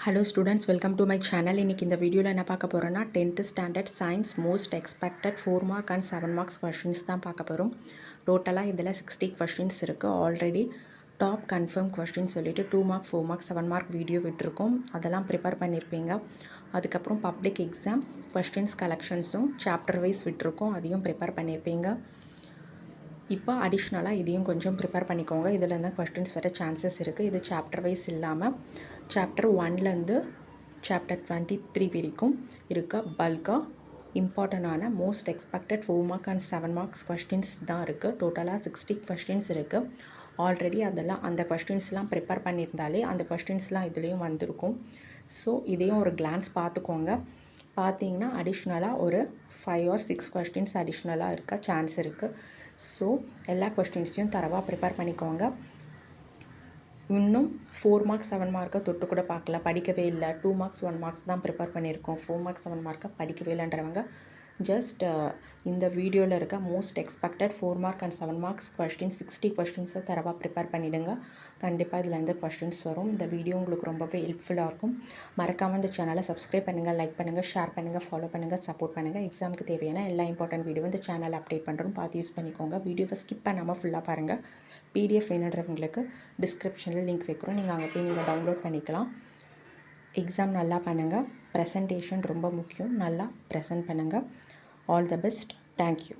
Hello students, welcome to my channel. இன்னைக்கு இந்த வீடியோவில் என்ன பார்க்க போகிறோன்னா 10th standard science most expected 4 mark and 7 marks questions தான் பார்க்க போகிறோம். டோட்டலாக இதில் 60 கொஷின்ஸ் இருக்குது. ஆல்ரெடி டாப் கன்ஃபார்ம் கொஷின் சொல்லிவிட்டு 2 மார்க் 4 மார்க் 7 மார்க் வீடியோ விட்டுருக்கோம். அதெல்லாம் ப்ரிப்பேர் பண்ணியிருப்பீங்க. அதுக்கப்புறம் பப்ளிக் எக்ஸாம் கொஷின்ஸ் கலெக்ஷன்ஸும் சாப்டர் வைஸ் விட்டுருக்கோம், அதையும் ப்ரிப்பேர் பண்ணியிருப்பீங்க. இப்போ அடிஷ்னலாக இதையும் கொஞ்சம் ப்ரிப்பேர் பண்ணிக்கோங்க. இதில் இருந்தால் கொஸ்டின்ஸ் வர சான்சஸ் இருக்குது. இது சாப்டர் வைஸ் இல்லாமல் சாப்டர் 1லேருந்து சாப்டர் 23 வரைக்கும் இருக்க பல்காக இம்பார்ட்டண்டான most expected 4 mark and 7 marks questions தான் இருக்குது. டோட்டலாக 60 கொஸ்டின்ஸ் இருக்குது. ஆல்ரெடி அதெல்லாம் அந்த கொஸ்டின்ஸ்லாம் ப்ரிப்பேர் பண்ணியிருந்தாலே அந்த கொஸ்டின்ஸ்லாம் இதுலேயும் வந்திருக்கும். ஸோ இதையும் ஒரு கிளான்ஸ் பார்த்துக்கோங்க. பார்த்தீங்கன்னா அடிஷ்னலாக ஒரு 5 or 6 கொஸ்டின்ஸ் அடிஷ்னலாக இருக்க சான்ஸ் இருக்குது. ஸோ எல்லா கொஸ்டின்ஸையும் தரவாக ப்ரிப்பேர் பண்ணிக்கோங்க. இன்னும் 4 மார்க்ஸ் 7 மார்க்கை தொட்டு கூட பார்க்கல, படிக்கவே இல்லை, 2 மார்க்ஸ் 1 மார்க்ஸ் தான் ப்ரிப்பேர் பண்ணியிருக்கோம், 4 மார்க்ஸ் 7 மார்க்கை படிக்கவே இல்லைன்றவங்க ஜஸ்ட் இந்த வீடியோவில் இருக்க most expected 4 mark and 7 marks questions 60 கொஸ்டின்ஸை தரவாக ப்ரிப்பேர் பண்ணிவிடுங்க. கண்டிப்பாக இதில் எந்த கொஸ்டின்ஸ் வரும். இந்த வீடியோ உங்களுக்கு ரொம்பவே ஹெல்ப்ஃபுல்லாக இருக்கும். மறக்காமல் இந்த சேனலை சப்ஸ்கிரைப் பண்ணுங்கள், லைக் பண்ணுங்கள், ஷேர் பண்ணுங்கள், ஃபாலோ பண்ணுங்கள், சப்போர்ட் பண்ணுங்கள். எக்ஸாமுக்கு தேவையான எல்லா இம்பார்ட்டன்ட் வீடியோ இந்த சேனல் அப்டேட் பண்ணுறோம், பார்த்து யூஸ் பண்ணிக்கோங்க. வீடியோவை ஸ்கிப் பண்ணாமல் ஃபுல்லாக பாருங்கள். பிடிஎஃப் வேணுன்றவங்களுக்கு டிஸ்கிரிப்ஷனில் லிங்க் வைக்கிறோம், நீங்கள் அங்கே போய் நீங்கள் டவுன்லோட் பண்ணிக்கலாம். எக்ஸாம் நல்லா பண்ணுங்கள். ப்ரெசன்டேஷன் ரொம்ப முக்கியம், நல்லா ப்ரெசன்ட் பண்ணுங்கள். All the best. தேங்க்யூ.